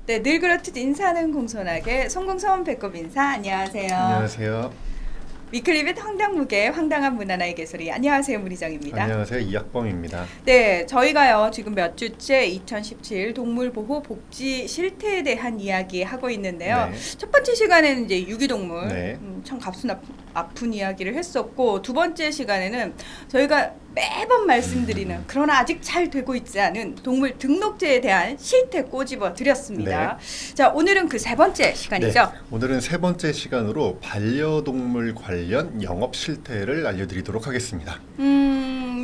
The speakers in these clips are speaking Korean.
네, 늘 그렇듯 인사는 공손하게 성공서원 배꼽 인사. 안녕하세요. 안녕하세요. 위클리빗 황당무계 황당한 문화나의 개소리. 안녕하세요, 문희정입니다. 안녕하세요. 이학범입니다. 네, 저희가요 지금 몇 주째 2017 동물보호 복지 실태에 대한 이야기 하고 있는데요. 네. 첫 번째 시간에는 이제 유기동물 네. 참 값은 아픈 이야기를 했었고, 두 번째 시간에는 저희가 매번 말씀드리는 그러나 아직 잘 되고 있지 않은 동물 등록제에 대한 실태 꼬집어 드렸습니다. 자, 오늘은 그 세 번째 시간이죠. 네. 오늘은 세 번째 시간으로 반려동물 관련 영업 실태를 알려드리도록 하겠습니다.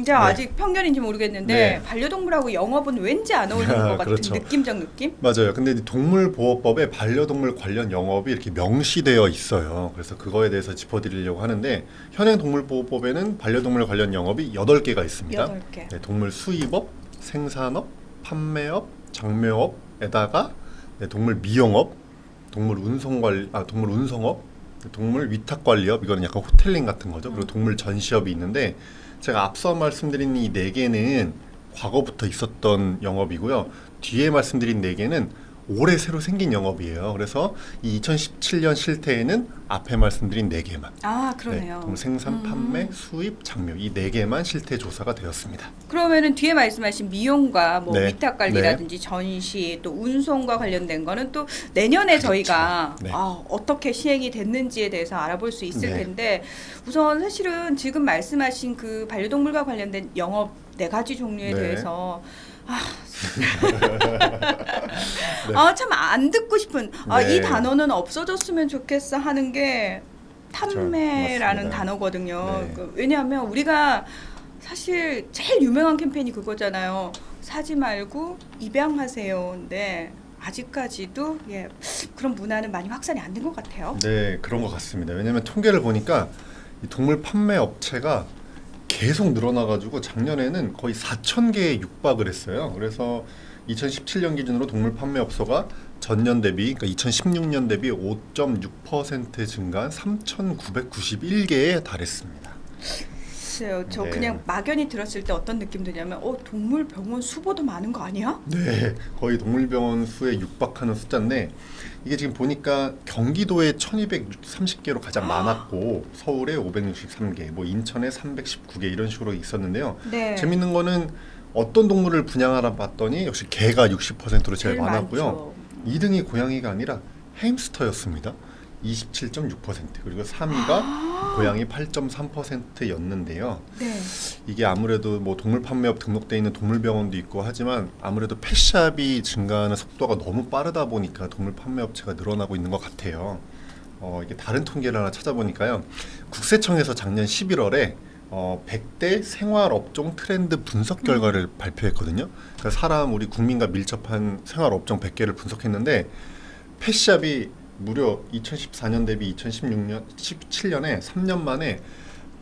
이제 아직 편견인지 모르겠는데 네. 반려동물하고 영업은 왠지 안 어울리는 것 같은 그렇죠. 느낌적 느낌? 맞아요. 근데 동물보호법에 반려동물 관련 영업이 이렇게 명시되어 있어요. 그래서 그거에 대해서 짚어드리려고 하는데, 현행 동물보호법에는 반려동물 관련 영업이 8개가 있습니다. 8개. 네, 동물 수입업, 생산업, 판매업, 장묘업에다가 동물 미용업, 동물 운송업, 동물 위탁관리업, 이거는 약간 호텔링 같은 거죠. 그리고 동물 전시업이 있는데, 제가 앞서 말씀드린 이 4개는 과거부터 있었던 영업이고요. 뒤에 말씀드린 4개는 올해 새로 생긴 영업이에요. 그래서 이 2017년 실태에는 앞에 말씀드린 4개만. 아, 그러네요. 동물 생산, 판매, 수입, 장묘, 이 4개만 실태 조사가 되었습니다. 그러면은 뒤에 말씀하신 미용과 뭐 네. 위탁 관리라든지 전시 또 운송과 관련된 거는 또 내년에 그렇죠. 저희가 네. 어떻게 시행이 됐는지에 대해서 알아볼 수 있을 네. 텐데, 우선 사실은 지금 말씀하신 그 반려동물과 관련된 영업 4가지 종류에 네. 대해서 네. 참 안 듣고 싶은 네. 이 단어는 없어졌으면 좋겠어 하는 게 판매라는 맞습니다. 단어거든요. 네. 왜냐하면 우리가 사실 제일 유명한 캠페인이 그거잖아요. 사지 말고 입양하세요인데 아직까지도 그런 문화는 많이 확산이 안 된 것 같아요. 네, 그런 것 같습니다. 왜냐하면 통계를 보니까 이 동물 판매 업체가 계속 늘어나가지고 작년에는 거의 4,000개에 육박을 했어요. 그래서 2017년 기준으로 동물 판매 업소가 전년 대비, 그러니까 2016년 대비 5.6% 증가한 3,991개에 달했습니다. 글쎄요, 저 네. 그냥 막연히 들었을 때 어떤 느낌 드냐면 동물병원 수보도 많은 거 아니야? 네, 거의 동물병원 수에 육박하는 숫자인데, 이게 지금 보니까 경기도에 1,230개로 가장 많았고, 서울에 563개, 뭐 인천에 319개 이런 식으로 있었는데요. 네. 재밌는 거는 어떤 동물을 분양하라 봤더니 역시 개가 60%로 제일 많았고요. 많죠. 2등이 고양이가 아니라 햄스터였습니다. 27.6%. 그리고 3위가 고양이 8.3%였는데요. 네. 이게 아무래도 뭐 동물 판매업 등록돼 있는 동물병원도 있고 하지만, 아무래도 펫샵이 증가하는 속도가 너무 빠르다 보니까 동물 판매업체가 늘어나고 있는 것 같아요. 이게 다른 통계를 하나 찾아보니까요. 국세청에서 작년 11월에 100대 생활업종 트렌드 분석 결과를 발표했거든요. 그러니까 우리 국민과 밀접한 생활업종 100개를 분석했는데, 펫샵이 무려 2014년 대비 2016년, 17년에 3년 만에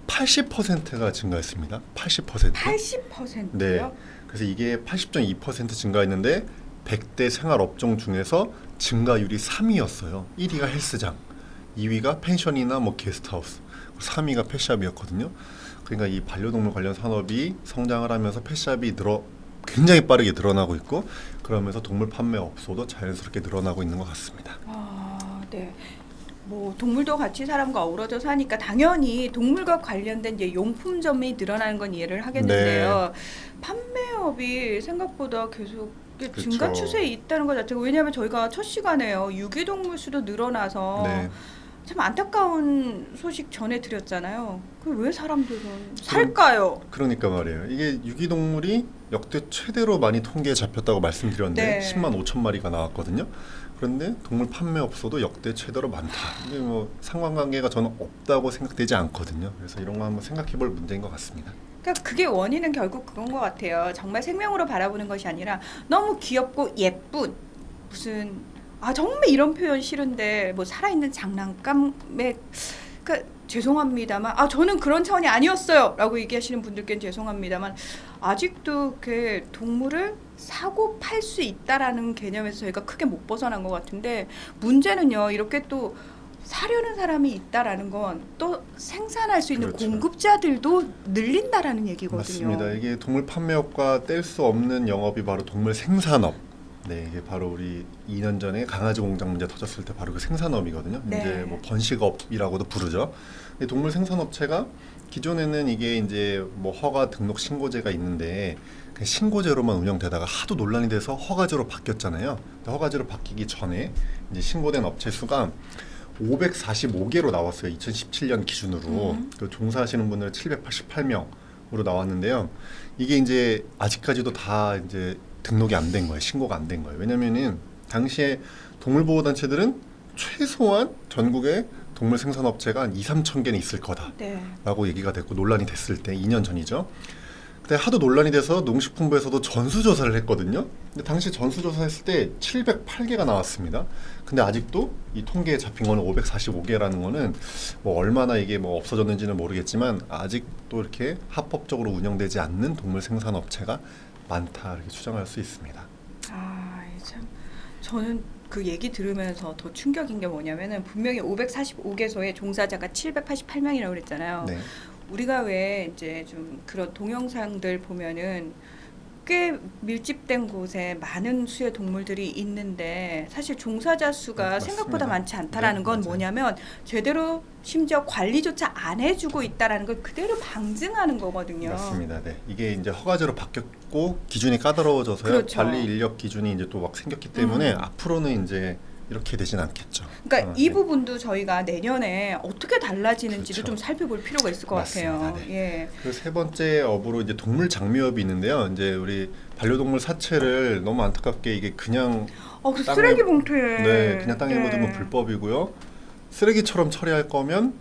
80%가 증가했습니다. 80%. 80%요? 네. 그래서 이게 80.2% 증가했는데 100대 생활업종 중에서 증가율이 3위였어요. 1위가 헬스장, 2위가 펜션이나 뭐 게스트하우스, 3위가 펫샵이었거든요. 그러니까 이 반려동물 관련 산업이 성장을 하면서 펫샵이 굉장히 빠르게 늘어나고 있고, 그러면서 동물 판매 업소도 자연스럽게 늘어나고 있는 것 같습니다. 네. 뭐 동물도 같이 사람과 어우러져 사니까 당연히 동물과 관련된 이제 용품점이 늘어나는 건 이해를 하겠는데요. 판매업이 생각보다 계속 증가 그렇죠. 추세에 있다는 것 자체가, 왜냐하면 저희가 첫 시간에요 유기동물 수도 늘어나서 네. 참 안타까운 소식 전해드렸잖아요. 왜 사람들은 살까요? 그러니까 말이에요. 이게 유기동물이 역대 최대로 많이 통계에 잡혔다고 말씀드렸는데, 네. 10만 5천 마리가 나왔거든요. 그런데 동물 판매 업소도 역대 최대로 많다. 이게 뭐 상관관계가 저는 없다고 생각되지 않거든요. 그래서 이런 거 한번 생각해볼 문제인 것 같습니다. 그러니까 그게 원인은 결국 그건 것 같아요. 정말 생명으로 바라보는 것이 아니라 너무 귀엽고 예쁜, 무슨 정말 이런 표현 싫은데 뭐 살아있는 장난감에, 그러니까 죄송합니다만 저는 그런 차원이 아니었어요 라고 얘기하시는 분들께는 죄송합니다만, 아직도 그 동물을 사고 팔 수 있다라는 개념에서 저희가 크게 못 벗어난 것 같은데, 문제는요, 이렇게 또 사려는 사람이 있다라는 건 또 생산할 수 있는 그렇죠. 공급자들도 늘린다라는 얘기거든요. 맞습니다. 이게 동물 판매업과 뗄 수 없는 영업이 바로 동물 생산업. 네, 이게 바로 우리 2년 전에 강아지 공장 문제 터졌을 때 바로 그 생산업이거든요. 네. 이제 뭐 번식업이라고도 부르죠. 이 동물 생산업체가 기존에는 이게 이제 뭐 허가 등록 신고제가 있는데 그 신고제로만 운영되다가 하도 논란이 돼서 허가제로 바뀌었잖아요. 근데 허가제로 바뀌기 전에 이제 신고된 업체 수가 545개로 나왔어요. 2017년 기준으로. 그 종사하시는 분들은 788명으로 나왔는데요. 이게 이제 아직까지도 다 이제 등록이 안 된 거예요. 신고가 안 된 거예요. 왜냐면은 당시에 동물보호단체들은 최소한 전국에 동물 생산업체가 한 2, 3천 개는 있을 거다라고 네. 얘기가 됐고 논란이 됐을 때 2년 전이죠. 그때 하도 논란이 돼서 농식품부에서도 전수조사를 했거든요. 근데 당시 전수조사했을 때 708개가 나왔습니다. 근데 아직도 이 통계에 잡힌 거는 545개라는 거는 뭐 얼마나 이게 뭐 없어졌는지는 모르겠지만 아직도 이렇게 합법적으로 운영되지 않는 동물 생산업체가 많다 이렇게 추정할 수 있습니다. 아, 참 저는 그 얘기 들으면서 더 충격인 게 뭐냐면은 분명히 545개소의 종사자가 788명이라고 그랬잖아요. 네. 우리가 왜 이제 좀 그런 동영상들 보면은 꽤 밀집된 곳에 많은 수의 동물들이 있는데 사실 종사자 수가 맞습니다. 생각보다 많지 않다라는 네, 건 맞아요. 뭐냐면 제대로 심지어 관리조차 안 해주고 있다라는 걸 그대로 방증하는 거거든요. 맞습니다. 네. 이게 이제 허가제로 바뀌었고 기준이 까다로워져서요. 그렇죠. 관리 인력 기준이 이제 또 막 생겼기 때문에 음. 앞으로는 이제 이렇게 되진 않겠죠. 그러니까 이 네. 부분도 저희가 내년에 어떻게 달라지는지를 그렇죠. 좀 살펴볼 필요가 있을 것 맞습니다. 같아요. 네. 예. 그 세 번째 업으로 이제 동물 장미업이 있는데요. 이제 우리 반려동물 사체를 너무 안타깝게 이게 그냥 그 땅에- 쓰레기 봉투에 네, 그냥 땅에 네. 묻으면 불법이고요. 쓰레기처럼 처리할 거면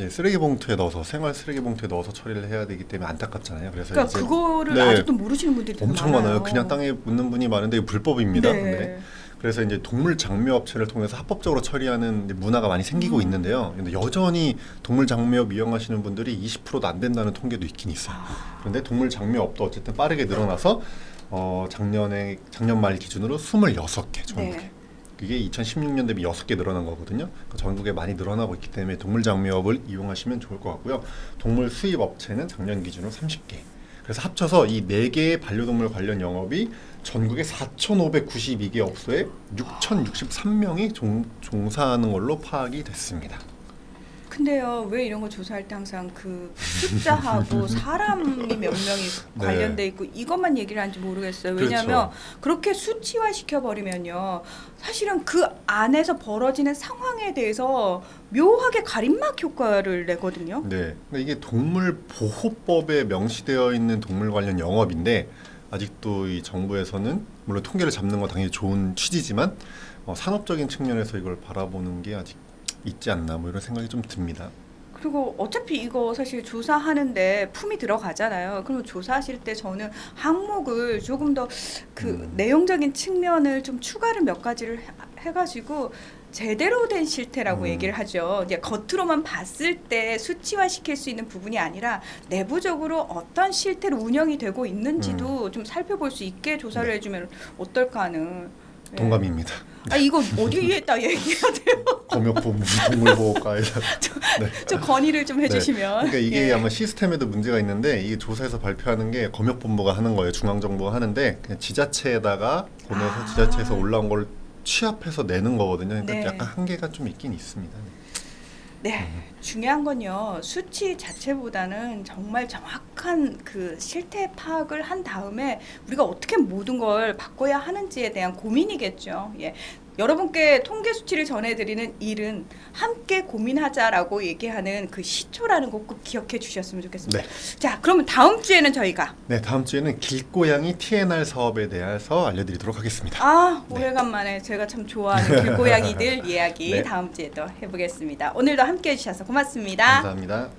쓰레기 봉투에 넣어서 생활 쓰레기 봉투에 넣어서 처리를 해야 되기 때문에 안타깝잖아요. 그래서 그러니까 이제 그거를 네. 아직도 모르시는 분들이 되게 엄청 많아요. 그냥 땅에 묻는 분이 많은데 이거 불법입니다. 네. 네. 그래서 이제 동물 장묘 업체를 통해서 합법적으로 처리하는 이제 문화가 많이 생기고 있는데요. 근데 여전히 동물 장묘업 이용하시는 분들이 20%도 안 된다는 통계도 있긴 있어요. 그런데 동물 장묘업도 어쨌든 빠르게 늘어나서 작년 말 기준으로 26개 전국에. 네. 그게 2016년 대비 6개 늘어난 거거든요. 그러니까 전국에 많이 늘어나고 있기 때문에 동물 장묘업을 이용하시면 좋을 것 같고요. 동물 수입 업체는 작년 기준으로 30개. 그래서 합쳐서 이 4개의 반려동물 관련 영업이 전국에 4,592개 업소에 6,063명이 종사하는 걸로 파악이 됐습니다. 근데요, 왜 이런 거 조사할 때 항상 그 숫자하고 사람이 몇 명이 네. 관련돼 있고 이것만 얘기를 하는지 모르겠어요. 왜냐하면 그렇게 수치화 시켜버리면요, 사실은 그 안에서 벌어지는 상황에 대해서 묘하게 가림막 효과를 내거든요. 네, 그러니까 이게 동물보호법에 명시되어 있는 동물 관련 영업인데 아직도 이 정부에서는 물론 통계를 잡는 건 당연히 좋은 취지지만 산업적인 측면에서 이걸 바라보는 게 아직 있지 않나 뭐 이런 생각이 좀 듭니다. 그리고 어차피 이거 사실 조사하는데 품이 들어가잖아요. 그럼 조사하실 때 저는 항목을 조금 더 그 내용적인 측면을 좀 추가를 몇 가지를 해가지고 제대로 된 실태라고 얘기를 하죠. 이제 겉으로만 봤을 때 수치화 시킬 수 있는 부분이 아니라 내부적으로 어떤 실태로 운영이 되고 있는지도 좀 살펴볼 수 있게 조사를 네. 해주면 어떨까 하는. 네. 동감입니다. 이거 어디에다 얘기해야 돼요? 검역본부 동물보호과에서 좀 건의를 좀 해주시면. 그러니까 이게 예. 아마 시스템에도 문제가 있는데 이게 조사에서 발표하는 게 검역본부가 하는 거예요. 중앙정부가 하는데 그냥 지자체에다가 보내서 지자체에서 올라온 걸 취합해서 내는 거거든요. 그러니까 네. 약간 한계가 좀 있긴 있습니다. 네, 중요한 건요, 수치 자체보다는 정말 정확한 그 실태 파악을 한 다음에 우리가 어떻게 모든 걸 바꿔야 하는지에 대한 고민이겠죠. 예. 여러분께 통계 수치를 전해드리는 일은 함께 고민하자라고 얘기하는 그 시초라는 거 꼭 기억해 주셨으면 좋겠습니다. 네. 자, 그러면 다음 주에는 저희가 네, 다음 주에는 길고양이 TNR 사업에 대해서 알려드리도록 하겠습니다. 오래간만에 제가 참 좋아하는 길고양이들 이야기 네. 다음 주에도 해보겠습니다. 오늘도 함께 해주셔서 고맙습니다. 감사합니다.